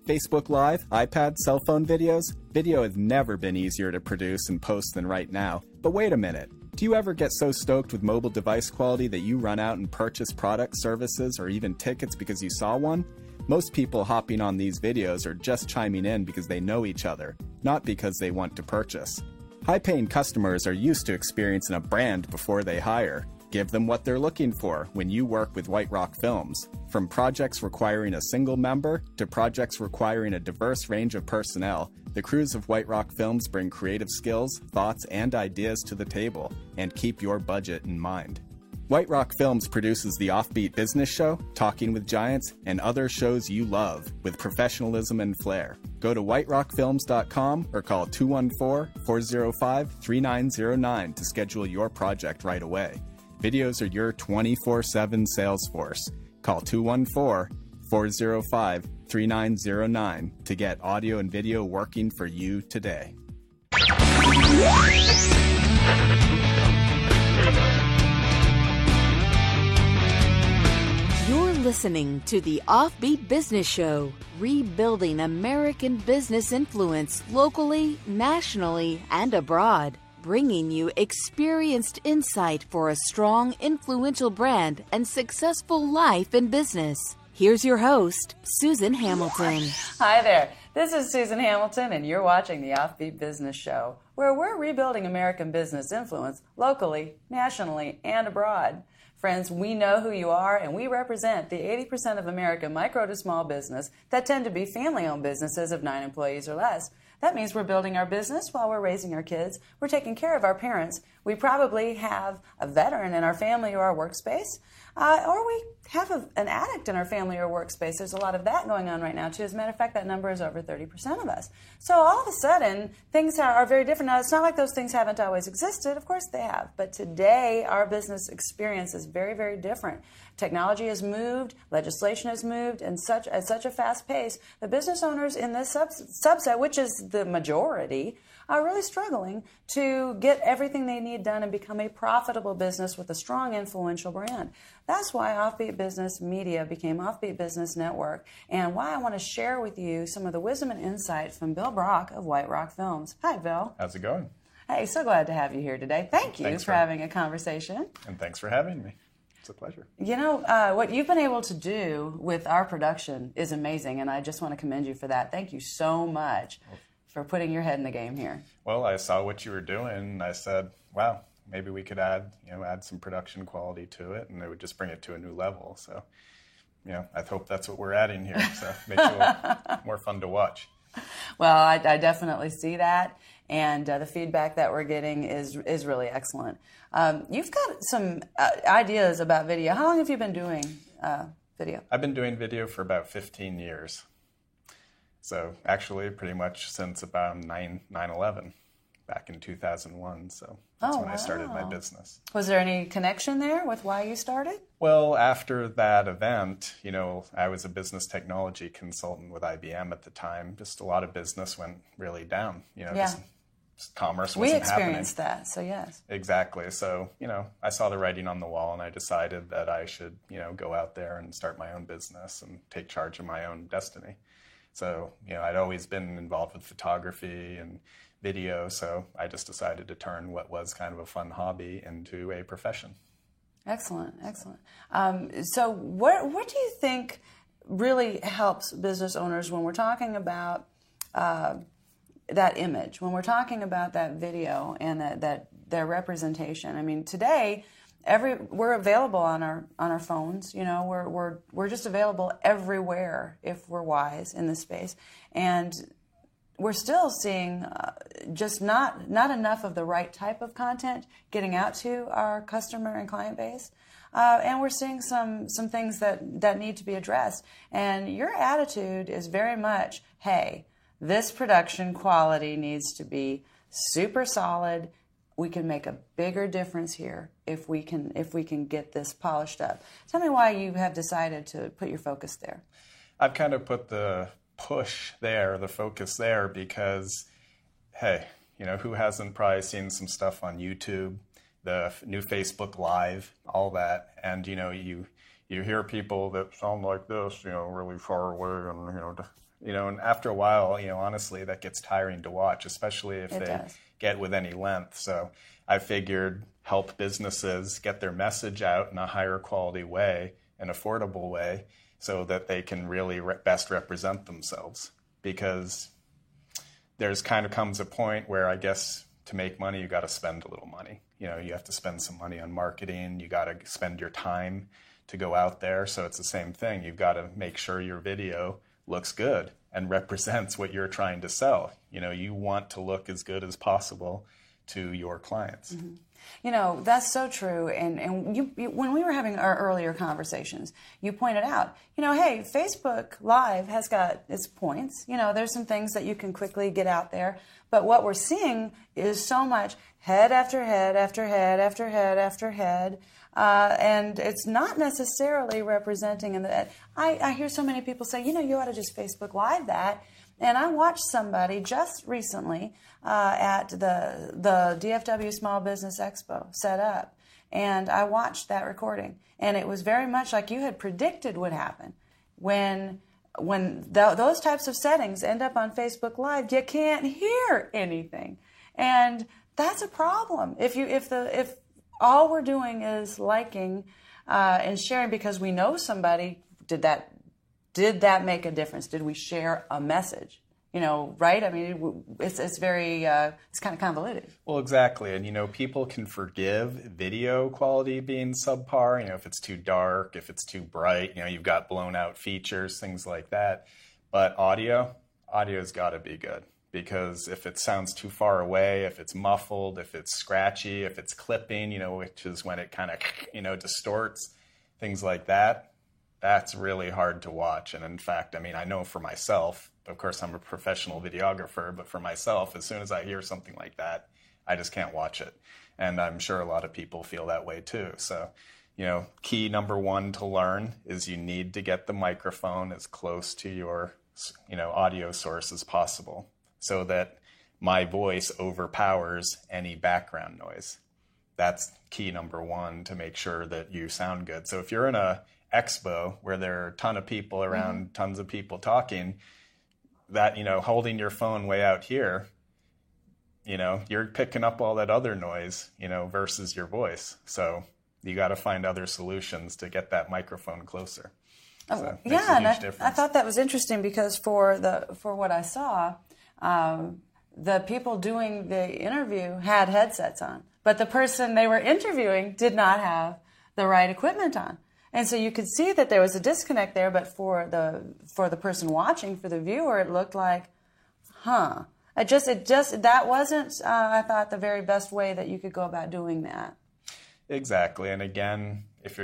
Facebook Live, iPad, cell phone videos? Video has never been easier to produce and post than right now. But wait a minute. Do you ever get so stoked with mobile device quality that you run out and purchase products, services, or even tickets because you saw one? Most people hopping on these videos are just chiming in because they know each other, not because they want to purchase. High-paying customers are used to experiencing a brand before they hire. Give them what they're looking for when you work with White Rock Films. From projects requiring a single member to projects requiring a diverse range of personnel, the crews of White Rock Films bring creative skills, thoughts, and ideas to the table and keep your budget in mind. White Rock Films produces the Offbeat Business Show, Talking with Giants, and other shows you love with professionalism and flair. Go to whiterockfilms.com or call 214-405-3909 to schedule your project right away. Videos are your 24/7 sales force. Call 214-405-3909 to get audio and video working for you today. You're listening to the Offbeat Business Show, rebuilding American business influence locally, nationally, and abroad. Bringing you experienced insight for a strong, influential brand and successful life in business. Here's your host, Susan Hamilton. Hi there. This is Susan Hamilton, and you're watching the Offbeat Business Show, where we're rebuilding American business influence locally, nationally, and abroad. Friends, we know who you are, and we represent the 80% of American micro to small business that tend to be family-owned businesses of 9 employees or less. That means we're building our business while we're raising our kids. We're taking care of our parents. We probably have a veteran in our family or our workspace, or we have an addict in our family or workspace. There's a lot of that going on right now, too. As a matter of fact, that number is over 30% of us. So all of a sudden, things are very different. Now, it's not like those things haven't always existed. Of course they have. But today, our business experience is very, very different. Technology has moved, legislation has moved, and at such a fast pace, the business owners in this subset, which is the majority, are really struggling to get everything they need done and become a profitable business with a strong, influential brand. That's why Offbeat Business Media became Offbeat Business Network, and why I want to share with you some of the wisdom and insight from Bill Brock of White Rock Films. Hi, Bill. How's it going? Hey, so glad to have you here today. Thank you for having a conversation. And thanks for having me. It's a pleasure. You know, what you've been able to do with our production is amazing, and I just want to commend you for that. Thank you so much for putting your head in the game here. Well, I saw what you were doing, and I said, wow, maybe we could add some production quality to it, and it would just bring it to a new level. So, I hope that's what we're adding here. So it makes it a little more fun to watch. Well, I definitely see that, and the feedback that we're getting is really excellent. You've got some ideas about video. How long have you been doing video? I've been doing video for about 15 years. So actually pretty much since about 9/11 back in 2001. So that's when I started my business. Was there any connection there with why you started? Well, after that event, I was a business technology consultant with IBM at the time. Just a lot of business went really down, just commerce wasn't happening. We experienced that, so yes. Exactly. So, I saw the writing on the wall, and I decided that I should, go out there and start my own business and take charge of my own destiny. So, I'd always been involved with photography and video, so I just decided to turn what was kind of a fun hobby into a profession. Excellent, excellent. So what do you think really helps business owners when we're talking about that image, when we're talking about that video and that their representation? I mean, today we're available on our phones. We're just available everywhere if we're wise in this space, and we're still seeing just not enough of the right type of content getting out to our customer and client base. And we're seeing some things that need to be addressed. And your attitude is very much, hey, this production quality needs to be super solid. We can make a bigger difference here if we can get this polished up. Tell me why you have decided to put your focus there. I've kind of put the push there, the focus there, because, hey, who hasn't probably seen some stuff on YouTube, the new Facebook Live, all that, and, you hear people that sound like this, really far away and, You know, and after a while, you know, honestly, that gets tiring to watch, especially if they does. get with any length. So I figured help businesses get their message out in a higher quality way, an affordable way, so that they can really best represent themselves. Because there's kind of comes a point where I guess to make money, you got to spend a little money. You know, you have to spend some money on marketing. You got to spend your time to go out there. So it's the same thing. You've got to make sure your video looks good and represents what you're trying to sell. You know, you want to look as good as possible to your clients. Mm-hmm. You know, that's so true. And you, when we were having our earlier conversations, you pointed out, you know, hey, Facebook Live has got its points. You know, there's some things that you can quickly get out there. But what we're seeing is so much head after head after head after head after head. And it's not necessarily representing. And I hear so many people say, you know, you ought to just Facebook Live that. And I watched somebody just recently at the DFW Small Business Expo set up, and I watched that recording, and it was very much like you had predicted would happen. When those types of settings end up on Facebook Live, you can't hear anything, and that's a problem. If all we're doing is liking and sharing because we know somebody did that make a difference? Did we share a message? You know, right? I mean, it's very, it's kind of convoluted. Well, exactly. And, you know, people can forgive video quality being subpar, you know, if it's too dark, if it's too bright, you know, you've got blown out features, things like that. But audio's got to be good, because if it sounds too far away, if it's muffled, if it's scratchy, if it's clipping, you know, which is when it kind of, you know, distorts, things like that, that's really hard to watch. And in fact, I mean, I know for myself, of course, I'm a professional videographer, but for myself, as soon as I hear something like that, I just can't watch it. And I'm sure a lot of people feel that way too. So, you know, key number one to learn is you need to get the microphone as close to your, you know, audio source as possible, so that my voice overpowers any background noise. That's key number one to make sure that you sound good. So if you're in a expo where there are a ton of people around, tons of people talking, that, you know, holding your phone way out here, you know, you're picking up all that other noise, you know, versus your voice. So you got to find other solutions to get that microphone closer. So yeah, and I thought that was interesting because for what I saw, the people doing the interview had headsets on, but the person they were interviewing did not have the right equipment on. And so you could see that there was a disconnect there, but for the person watching, for the viewer, it looked like, that wasn't, I thought, the very best way that you could go about doing that. Exactly. And again, if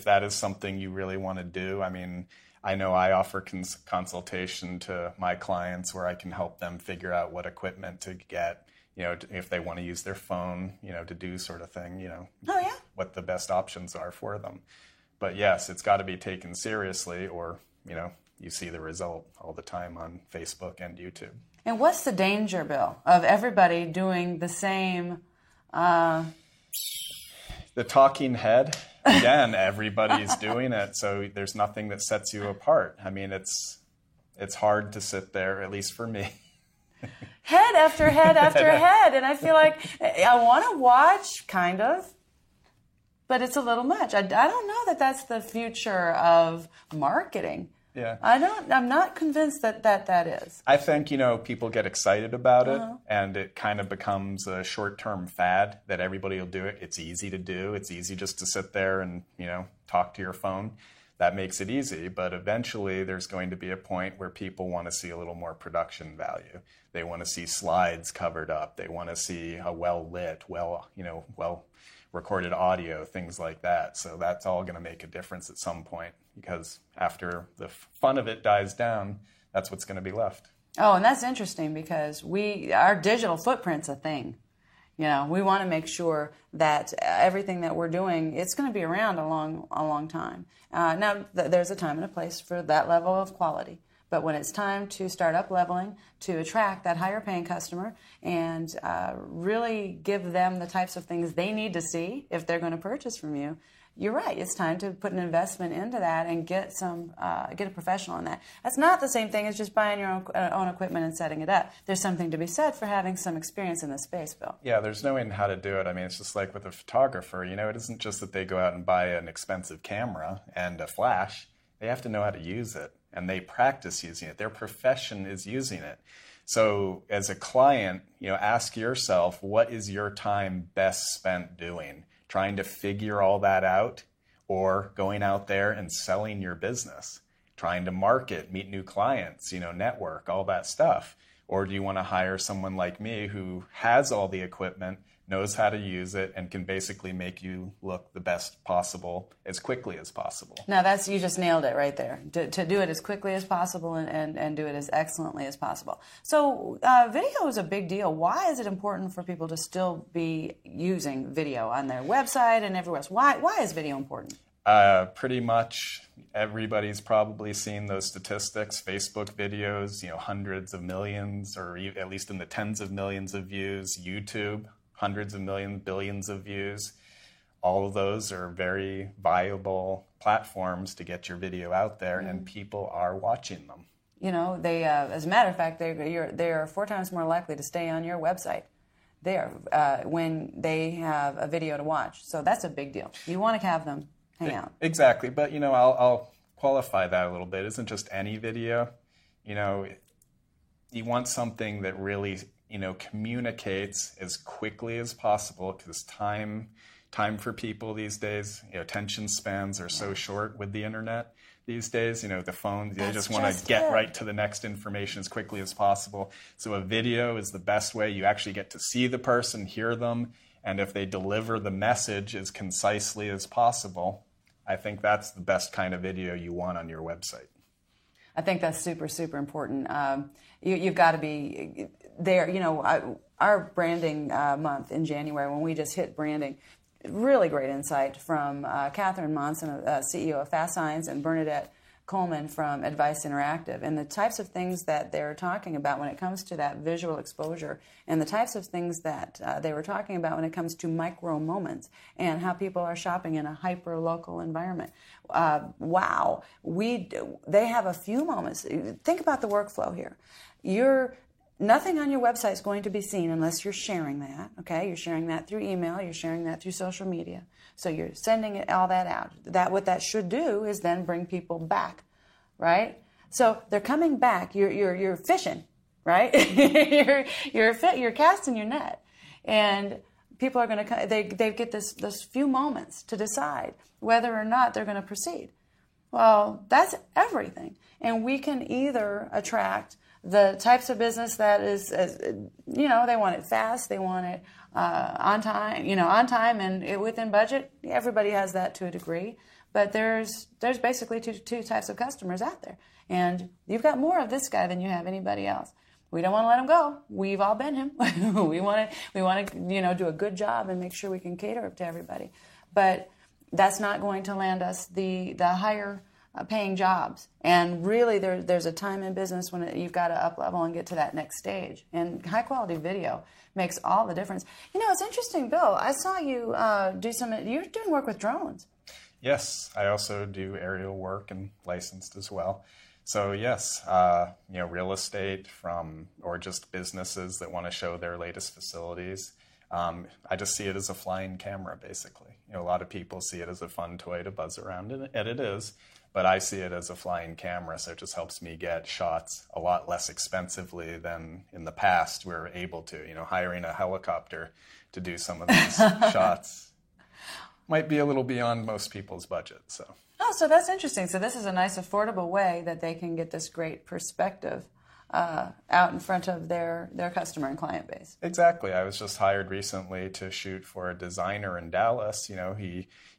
that is something you really want to do, I mean, I know I offer consultation to my clients where I can help them figure out what equipment to get, you know, if they want to use their phone, you know, to do sort of thing, you know, what the best options are for them. But yes, it's got to be taken seriously, or, you know, you see the result all the time on Facebook and YouTube. And what's the danger, Bill, of everybody doing the same? The talking head, again, everybody's doing it, so there's nothing that sets you apart. I mean, it's hard to sit there, at least for me. Head after head after head, and I feel like I want to watch, kind of. But it's a little much. I don't know that that's the future of marketing. Yeah. I'm not convinced that is. I think, you know, people get excited about it, and it kind of becomes a short-term fad that everybody will do it. It's easy to do. It's easy just to sit there and, you know, talk to your phone. That makes it easy. But eventually there's going to be a point where people want to see a little more production value. They want to see slides covered up. They want to see a well-lit, recorded audio, things like that. So that's all going to make a difference at some point, because after the fun of it dies down, that's what's going to be left. Oh, and that's interesting because our digital footprint's a thing. You know, we want to make sure that everything that we're doing, it's going to be around a long time. Now, there's a time and a place for that level of quality. But when it's time to start up leveling, to attract that higher paying customer and really give them the types of things they need to see if they're going to purchase from you, you're right. It's time to put an investment into that and get a professional in that. That's not the same thing as just buying your own equipment and setting it up. There's something to be said for having some experience in this space, Bill. Yeah, there's knowing how to do it. I mean, it's just like with a photographer. It isn't just that they go out and buy an expensive camera and a flash. They have to know how to use it, and they practice using it. Their profession is using it. So as a client, ask yourself, what is your time best spent doing? Trying to figure all that out, or going out there and selling your business, trying to market, meet new clients, network, all that stuff? Or do you want to hire someone like me who has all the equipment, knows how to use it, and can basically make you look the best possible as quickly as possible? Now, you just nailed it right there. To do it as quickly as possible and do it as excellently as possible. So video is a big deal. Why is it important for people to still be using video on their website and everywhere else? Why is video important? Pretty much everybody's probably seen those statistics. Facebook videos, hundreds of millions, or at least in the tens of millions of views. YouTube, hundreds of millions, billions of views. All of those are very viable platforms to get your video out there, and people are watching them. They, as a matter of fact, they are 4 times more likely to stay on your website there when they have a video to watch. So that's a big deal. You want to have them hang out. Exactly, but I'll qualify that a little bit. It isn't just any video. You want something that really communicates as quickly as possible, because time for people these days, attention spans are so short with the internet these days. The phones, they just want to get right to the next information as quickly as possible. So a video is the best way. You actually get to see the person, hear them, and if they deliver the message as concisely as possible, I think that's the best kind of video you want on your website. I think that's super, super important. You've got to be there. Our branding month in January, when we just hit branding, really great insight from Catherine Monson, CEO of Fast Signs, and Bernadette Coleman from Advice Interactive, and the types of things that they're talking about when it comes to that visual exposure, and the types of things that they were talking about when it comes to micro moments and how people are shopping in a hyper-local environment. Wow. They have a few moments. Think about the workflow here. Nothing on your website is going to be seen unless you're sharing that, okay? You're sharing that through email. You're sharing that through social media. So you're sending all that out. What that should do is then bring people back, right? So they're coming back. You're fishing, right? you're casting your net, and people are going to they get this few moments to decide whether or not they're going to proceed. Well, that's everything, and we can either attract the types of business that is, they want it fast, they want it on time and within budget. Everybody has that to a degree, but there's basically two types of customers out there, and you've got more of this guy than you have anybody else. We don't want to let him go. We've all been him. we want to do a good job and make sure we can cater to everybody, but that's not going to land us the higher paying jobs. And really there's a time in business when you've got to up level and get to that next stage. And high quality video makes all the difference. It's interesting, Bill, I saw you you're doing work with drones. Yes, I also do aerial work and licensed as well. So yes, real estate or just businesses that want to show their latest facilities. I just see it as a flying camera, basically. A lot of people see it as a fun toy to buzz around, and it is. But I see it as a flying camera, so it just helps me get shots a lot less expensively than in the past we were able to. Hiring a helicopter to do some of these shots might be a little beyond most people's budget. So that's interesting. So this is a nice, affordable way that they can get this great perspective out in front of their customer and client base. Exactly. I was just hired recently to shoot for a designer in Dallas.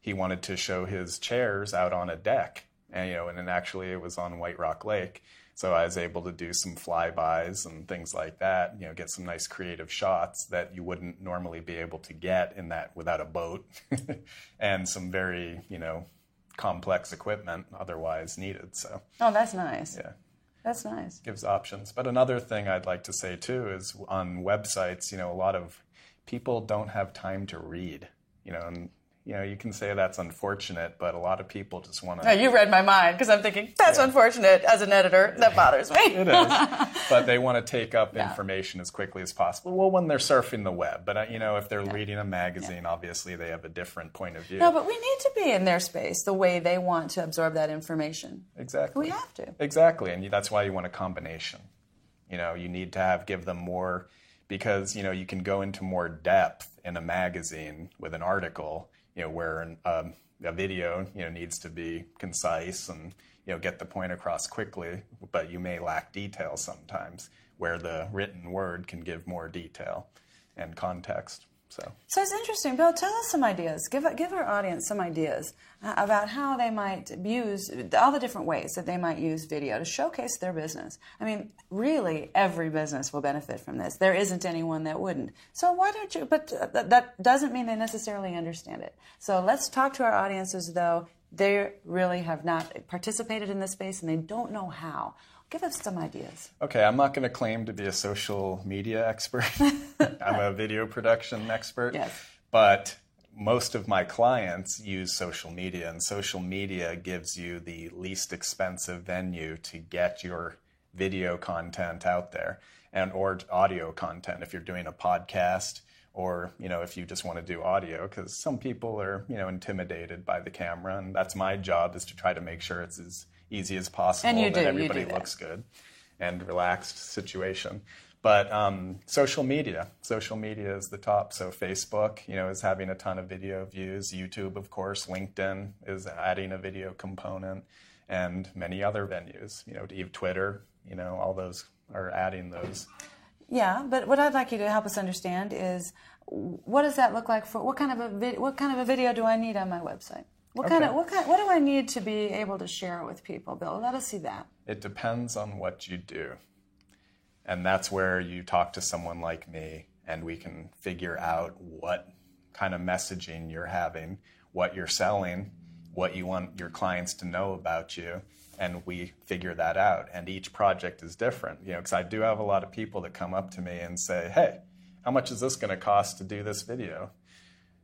He wanted to show his chairs out on a deck. And then actually it was on White Rock Lake. So I was able to do some flybys and things like that, get some nice creative shots that you wouldn't normally be able to get in that without a boat and some very, complex equipment otherwise needed. So. Oh, that's nice. Yeah. That's nice. Gives options. But another thing I'd like to say too is on websites, a lot of people don't have time to read, and you can say that's unfortunate, but a lot of people just want to... No, you read my mind, because I'm thinking, that's unfortunate. As an editor, that bothers me. It is. But they want to take up information as quickly as possible. Well, when they're surfing the web. But, if they're reading a magazine, obviously they have a different point of view. No, but we need to be in their space the way they want to absorb that information. Exactly. We have to. Exactly. And that's why you want a combination. You need to give them more, because, you can go into more depth in a magazine with an article, where a video, needs to be concise and, get the point across quickly, but you may lack detail sometimes, where the written word can give more detail and context. So it's interesting. Bill, tell us some ideas. Give our audience some ideas about how they might use all the different ways that they might use video to showcase their business. I mean, really, every business will benefit from this. There isn't anyone that wouldn't. So why don't you? But that doesn't mean they necessarily understand it. So let's talk to our audience as though they really have not participated in this space and they don't know how. Give us some ideas. Okay, I'm not going to claim to be a social media expert. I'm a video production expert. Yes. But most of my clients use social media, and social media gives you the least expensive venue to get your video content out there, or audio content if you're doing a podcast, or if you just want to do audio, because some people are intimidated by the camera, and that's my job, is to try to make sure it's as easy as possible, and that everybody looks good and relaxed situation. But social media is the top. So Facebook, is having a ton of video views. YouTube, of course, LinkedIn is adding a video component, and many other venues. Twitter, all those are adding those. Yeah, but what I'd like you to help us understand is, what does that look like for what kind of a video do I need on my website? What do I need to be able to share with people, Bill? Let us see that. It depends on what you do. And that's where you talk to someone like me, and we can figure out what kind of messaging you're having, what you're selling, what you want your clients to know about you, and we figure that out. And each project is different, because I do have a lot of people that come up to me and say, hey, how much is this going to cost to do this video?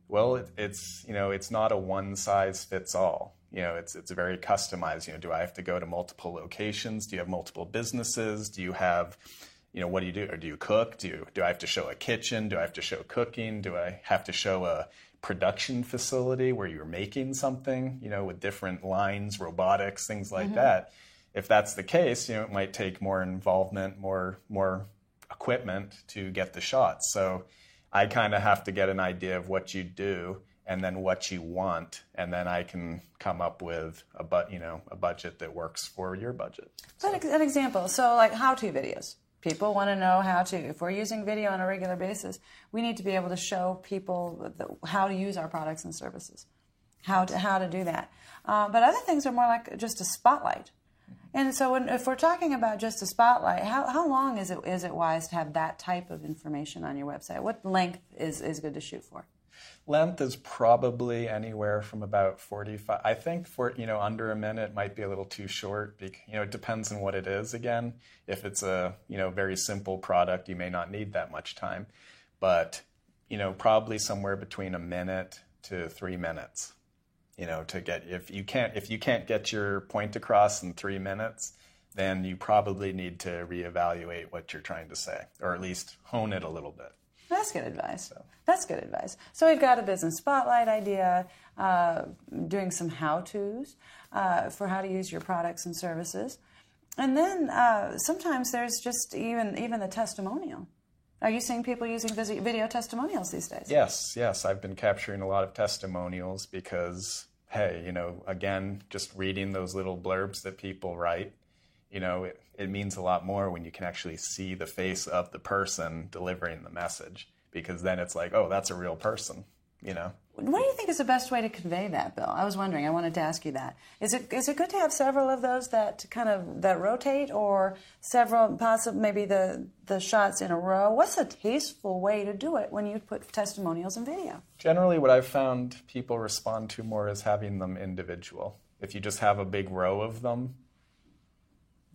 Well, it's not a one-size-fits-all. It's very customized. Do I have to go to multiple locations? Do you have multiple businesses? Do you have, what do you do? Or do you cook? Do I have to show a kitchen? Do I have to show cooking? Do I have to show a production facility where you're making something, with different lines, robotics, things like that? If that's the case, it might take more involvement, more equipment to get the shots. So I kind of have to get an idea of what you do and then what you want, and then I can come up with a budget that works for your budget. So. An example, so like how-to videos. People want to know how to. If we're using video on a regular basis, we need to be able to show people how to use our products and services, how to do that. But other things are more like just a spotlight. And so if we're talking about just a spotlight, how long is it wise to have that type of information on your website? What length is good to shoot for? Length is probably anywhere from about 45. I think for, under a minute might be a little too short. It depends on what it is again. If it's a, very simple product, you may not need that much time. But, probably somewhere between a minute to 3 minutes. To get, if you can't get your point across in 3 minutes, then you probably need to reevaluate what you're trying to say, or at least hone it a little bit. That's good advice. That's good advice. So we've got a business spotlight idea, doing some how-tos for how to use your products and services. And then sometimes there's just even the testimonial. Are you seeing people using video testimonials these days? Yes. I've been capturing a lot of testimonials because, hey, again, just reading those little blurbs that people write, it means a lot more when you can actually see the face of the person delivering the message, because then it's like, oh, that's a real person, What do you think is the best way to convey that, Bill? I was wondering. I wanted to ask you that. Is it good to have several of those that rotate, or several, possibly maybe the shots in a row? What's a tasteful way to do it when you put testimonials in video? Generally, what I've found people respond to more is having them individual. If you just have a big row of them,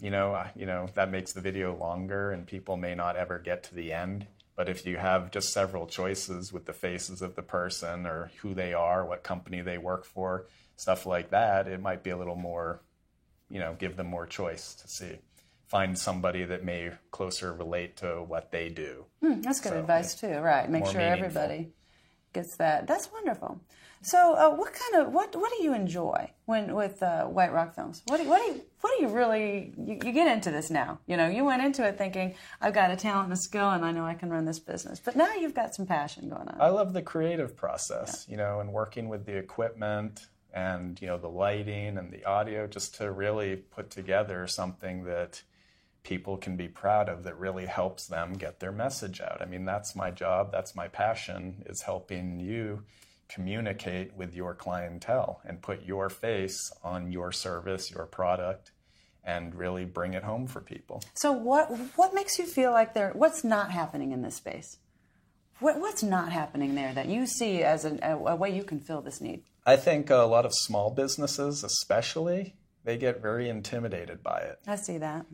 that makes the video longer, and people may not ever get to the end But if you have just several choices with the faces of the person or who they are, what company they work for, stuff like that, it might be a little more, give them more choice to see. Find somebody that may closer relate to what they do. That's good advice too, right? Make sure everybody gets that. That's wonderful. So, what do you enjoy with White Rock Films? What do you really you get into this now? You went into it thinking I've got a talent and a skill and I know I can run this business, but now you've got some passion going on. I love the creative process, and working with the equipment and the lighting and the audio, just to really put together something that people can be proud of, that really helps them get their message out. I mean, that's my job, that's my passion, is helping you communicate with your clientele and put your face on your service, your product, and really bring it home for people. So what makes you feel like what's not happening in this space? What's not happening there that you see as a way you can fill this need? I think a lot of small businesses especially, they get very intimidated by it. I see that.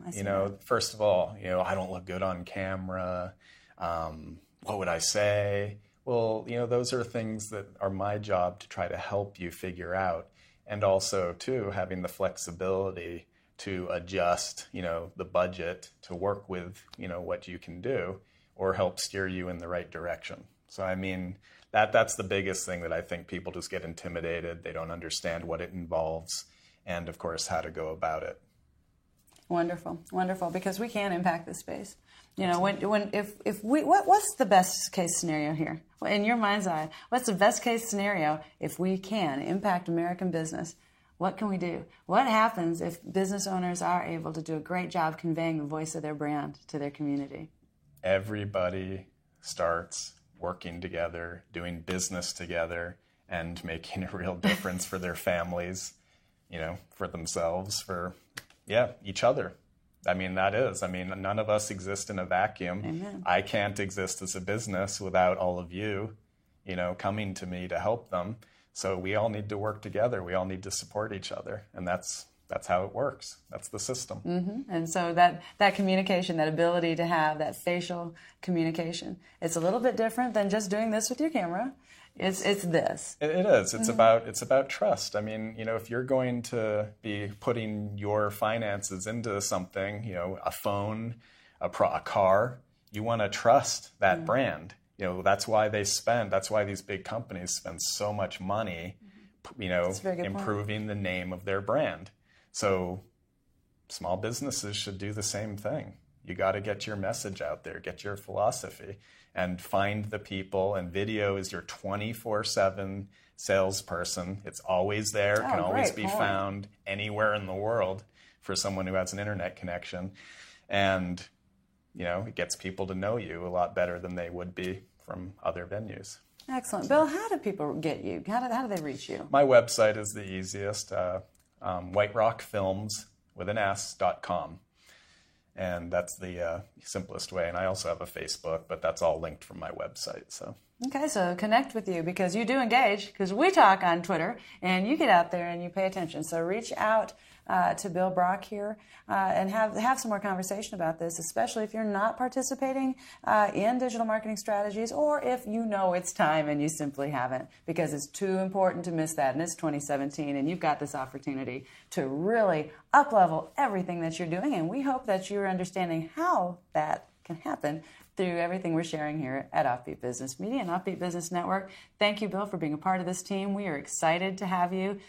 First of all, I don't look good on camera. What would I say? Well, those are things that are my job to try to help you figure out. And also, too, having the flexibility to adjust, the budget to work with, what you can do or help steer you in the right direction. So, I mean, that's the biggest thing that I think people just get intimidated. They don't understand what it involves and, of course, how to go about it. Wonderful, wonderful, because we can impact this space. What's the best case scenario here? In your mind's eye, what's the best case scenario if we can impact American business? What can we do? What happens if business owners are able to do a great job conveying the voice of their brand to their community? Everybody starts working together, doing business together, and making a real difference for their families, for themselves, for each other. I mean, none of us exist in a vacuum. Amen. I can't exist as a business without all of you, coming to me to help them. So we all need to work together. We all need to support each other. And that's how it works. That's the system. Mm-hmm. And so that communication, that ability to have that facial communication, it's a little bit different than just doing this with your camera. It's this. It is. It's about trust. I mean, if you're going to be putting your finances into something, a phone, a car, you want to trust that brand. That's why that's why these big companies spend so much money, improving the name of their brand. So small businesses should do the same thing. You got to get your message out there, get your philosophy, and find the people. And video is your 24/7 salesperson. It's always there, can always be found anywhere in the world for someone who has an internet connection. And, it gets people to know you a lot better than they would be from other venues. Excellent. Bill, how do people get you? How do they reach you? My website is the easiest, whiterockfilms.com. And that's the simplest way. And I also have a Facebook, but that's all linked from my website. So. Okay, so connect with you because you do engage, because we talk on Twitter and you get out there and you pay attention. So reach out to Bill Brock here and have some more conversation about this, especially if you're not participating in digital marketing strategies, or if it's time and you simply haven't, because it's too important to miss that. And it's 2017 and you've got this opportunity to really up-level everything that you're doing. And we hope that you're understanding how that can happen through everything we're sharing here at Offbeat Business Media and Offbeat Business Network. Thank you, Bill, for being a part of this team. We are excited to have you,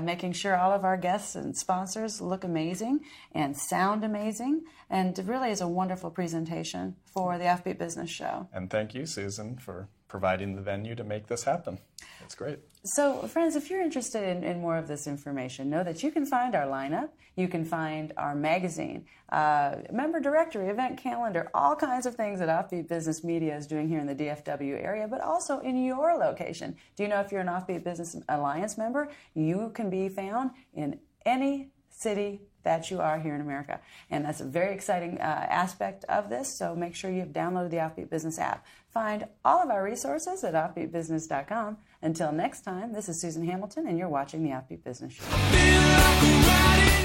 making sure all of our guests and sponsors look amazing and sound amazing. And it really is a wonderful presentation for the Offbeat Business Show. And thank you, Susan, for providing the venue to make this happen. It's great. So, friends, if you're interested in more of this information, know that you can find our lineup. You can find our magazine, member directory, event calendar, all kinds of things that Offbeat Business Media is doing here in the DFW area, but also in your location. Do you know if you're an Offbeat Business Alliance member, you can be found in any city that you are here in America. And that's a very exciting aspect of this, so make sure you've downloaded the Offbeat Business app. Find all of our resources at offbeatbusiness.com. Until next time, this is Susan Hamilton, and you're watching the Offbeat Business Show.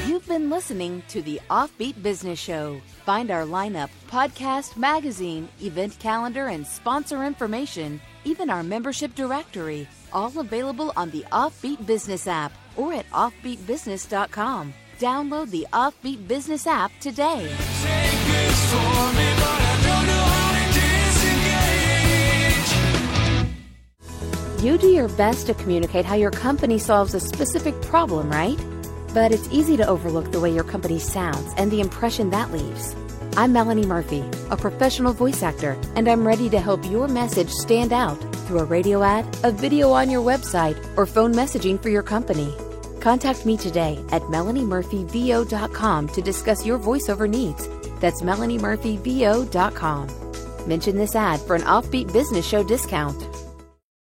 You've been listening to the Offbeat Business Show. Find our lineup, podcast, magazine, event calendar, and sponsor information, even our membership directory, all available on the Offbeat Business app or at offbeatbusiness.com. Download the Offbeat Business app today. You do your best to communicate how your company solves a specific problem, right? But it's easy to overlook the way your company sounds and the impression that leaves. I'm Melanie Murphy, a professional voice actor, and I'm ready to help your message stand out through a radio ad, a video on your website, or phone messaging for your company. Contact me today at melaniemurphyvo.com to discuss your voiceover needs. That's melaniemurphyvo.com. Mention this ad for an Offbeat Business Show discount.